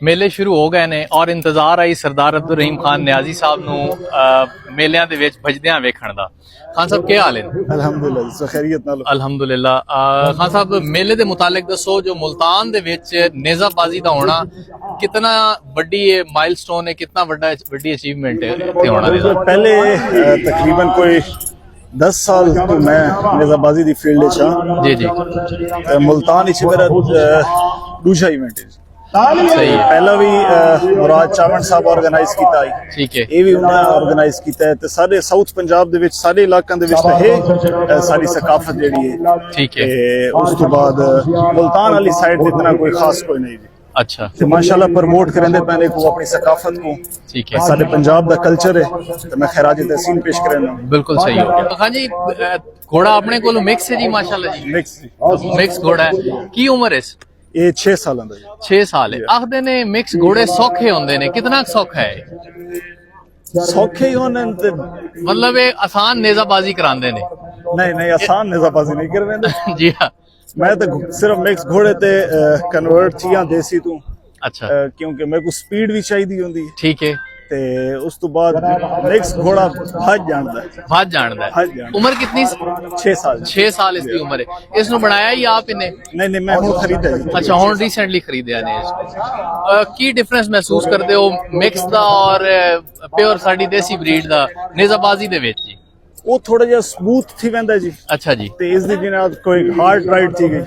ਮੇਲੇ ਸ਼ੁਰੂ ਹੋ ਗਏ ਨੇ ਔਰ ਇੰਤਜ਼ਾਰ ਆਈ ਸਰਦਾਰ ਅਬਦੁਲ ਰਹੀਮ ਖਾਨ ਨਿਆਜ਼ੀ ਸਾਹਿਬ ਨੂੰ ਮੇਲਿਆਂ ਦੇ ਵਿੱਚ ਭਜਦਿਆਂ ਵੇਖਣ ਦਾ। ਖਾਨ ਸਾਹਿਬ ਕੀ ਹਾਲ ਹੈ? ਅਲਹਮਦੁਲਿਲਾ ਜੀ, ਖੈਰੀਅਤ ਨਾਲ। ਅਲਹਮਦੁਲਿਲਾ। ਖਾਨ ਸਾਹਿਬ ਮੇਲੇ ਦੇ ਮੁਤਾਲਿਕ ਦੱਸੋ, ਜੋ ਮੁਲਤਾਨ ਦੇ ਵਿੱਚ ਨੇਜ਼ਾਬਾਜ਼ੀ ਦਾ ਹੋਣਾ ਕਿਤਨਾ ਵੱਡੀ ਮਾਈਲਸਟੋਨ है, कितना ਵੱਡੀ ਅਚੀਵਮੈਂਟ है ਇੱਥੇ ਹੋਣਾ ਦਾ? ਪਹਿਲੇ ਤਕਰੀਬਨ ਕੋਈ 10 ਸਾਲ ਤੋਂ ਮੈਂ ਨੇਜ਼ਾਬਾਜ਼ੀ ਦੀ ਫੀਲਡ 'ਚ ਹਾਂ ਜੀ ਜੀ। ਮੁਲਤਾਨ ਵਿੱਚ ਮੇਰਾ ਦੂਜਾ ਇਵੈਂਟ ਹੈ। सही है। ਪਹਿਲਾਂ ਵੀ ਮੁਰਾਦ ਚਾਵਣ ਸਾਹਿਬ ਆਰਗੇਨਾਈਜ਼ ਕੀਤਾ ਹੈ, ठीक है। ਇਹ ਵੀ ਉਹਨਾਂ ਆਰਗੇਨਾਈਜ਼ ਕੀਤਾ ਹੈ ਤੇ ਸਾਰੇ ਸਾਊਥ ਪੰਜਾਬ ਦੇ ਵਿੱਚ ਸਾਰੇ ਇਲਾਕਿਆਂ ਦੇ ਵਿੱਚ ਤਾਂ ਇਹ ਸਾਰੀ ਸਕਾਫਤ ਜਿਹੜੀ ਹੈ। ठीक है। ਤੇ ਉਸ ਤੋਂ ਬਾਅਦ ਮੁਲਤਾਨ ਵਾਲੀ ਸਾਈਡ ਤੇ ਇਤਨਾ ਕੋਈ ਖਾਸ ਕੋਈ ਨਹੀਂ ਜੀ। अच्छा। ਤੇ ਮਾਸ਼ਾਅੱਲਾ ਪ੍ਰਮੋਟ ਕਰਨੇ ਪੈਣੇ ਕੋ ਆਪਣੀ ਸਕਾਫਤ को। ठीक है। ਸਾਡੇ ਪੰਜਾਬ ਦਾ ਕਲਚਰ ਹੈ ਤੇ ਮੈਂ ਖੈਰਾਜ ਤਹਿਸੀਨ ਪੇਸ਼ ਕਰਨਾ। बिल्कुल सही हो गया। खान जी घोड़ा अपने को मिक्स है जी, माशाल्लाह जी। मिक्स घोड़ा है। की उम्र है? ਇਹ 6 ਸਾਲਾਂ ਦਾ ਜੀ। 6 ਸਾਲ ਹੈ। ਆਖਦੇ ਨੇ ਮਿਕਸ ਘੋੜੇ ਸੌਖੇ ਹੁੰਦੇ ਨੇ, ਕਿੰਨਾ ਸੌਖਾ ਹੈ? ਸੌਖੇ ਹੀ ਹੋਣ ਤੇ ਮਤਲਬ ਇਹ ਆਸਾਨ ਨੇਜ਼ਾਬਾਜ਼ੀ ਕਰਾਉਂਦੇ ਨੇ? ਨਹੀਂ ਆਸਾਨ ਨੇਜ਼ਾਬਾਜ਼ੀ ਨਹੀਂ ਕਰ ਰਹੇ। ਜੀ ਹਾਂ। ਮੈਂ ਤਾਂ ਸਿਰਫ ਮਿਕਸ ਘੋੜੇ ਤੇ ਕਨਵਰਟ ਚੀਆਂ ਦੇਸੀ ਤੋਂ। ਅੱਛਾ। ਕਿਉਂਕਿ ਮੇਰੇ ਕੋ ਸਪੀਡ ਵੀ ਚਾਹੀਦੀ ਹੁੰਦੀ ਠੀਕ ਹੈ। ਤੇ ਉਸ ਤੋਂ ਬਾਅਦ ਮਿਕਸ ਘੋੜਾ ਭੱਜ ਜਾਂਦਾ ਹੈ। ਭੱਜ ਜਾਣਦਾ ਹੈ। ਉਮਰ ਕਿੰਨੀ? 6 ਸਾਲ। 6 ਸਾਲ ਇਸ ਦੀ ਉਮਰ ਹੈ। ਇਸ ਨੂੰ ਬਣਾਇਆ ਹੀ ਆਪ ਇਹਨੇ? ਨਹੀਂ ਮੈਂ ਹੁਣ ਖਰੀਦਿਆ ਜੀ। ਅੱਛਾ, ਹੁਣ ਰੀਸੈਂਟਲੀ ਖਰੀਦਿਆ ਨੇ ਇਸ ਨੂੰ। ਕੀ ਡਿਫਰੈਂਸ ਮਹਿਸੂਸ ਕਰਦੇ ਹੋ ਮਿਕਸ ਦਾ ਔਰ ਪਿਓਰ ਸਾਡੀ ਦੇਸੀ ਬਰੀਡ ਦਾ ਨੇਜ਼ਾਬਾਜ਼ੀ ਦੇ ਵਿੱਚ ਜੀ? ਉਹ ਥੋੜਾ ਜਿਹਾ ਸਮੂਥ ਥੀ ਵੰਦਾ ਜੀ। ਅੱਛਾ ਜੀ। ਤੇ ਇਸ ਦੀ ਜਿਹਨਾਂ ਕੋਈ ਹਾਰਡ ਰਾਈਡ ਥੀ ਗਈ।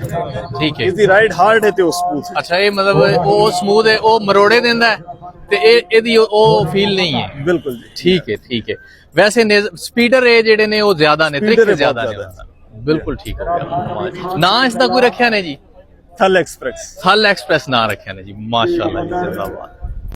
ਠੀਕ ਹੈ। ਇਸ ਦੀ ਰਾਈਡ ਹਾਰਡ ਹੈ ਤੇ ਉਹ ਸਮੂਥ। ਅੱਛਾ, ਇਹ ਮਤਲਬ ਉਹ ਸਮੂਥ ਹੈ, ਉਹ ਮਰੋੜੇ ਦਿੰਦਾ ਹੈ ਤੇ ਇਹਦੀ ਉਹ ਫੀਲ ਨਹੀਂ ਹੈ। ਬਿਲਕੁਲ ਜੀ। ਠੀਕ ਹੈ ਠੀਕ ਹੈ। ਵੈਸੇ ਸਪੀਡਰ ਇਹ ਜਿਹੜੇ ਨੇ ਉਹ ਜ਼ਿਆਦਾ ਨੇ, ਤਰੀਕੇ ਜ਼ਿਆਦਾ ਨੇ। ਬਿਲਕੁਲ ਠੀਕ ਹੋ ਗਿਆ। ਨਾ ਇਸ ਦਾ ਕੋਈ ਰੱਖਿਆ ਨੇ ਜੀ? ਥਲ ਐਕਸਪ੍ਰੈਸ। ਥਲ ਐਕਸਪ੍ਰੈਸ ਨਾ ਰੱਖਿਆ ਨੇ ਜੀ। ਮਾਸ਼ਾਅੱਲਾ ਜੀ, ਜ਼ਿੰਦਾਬਾਦ।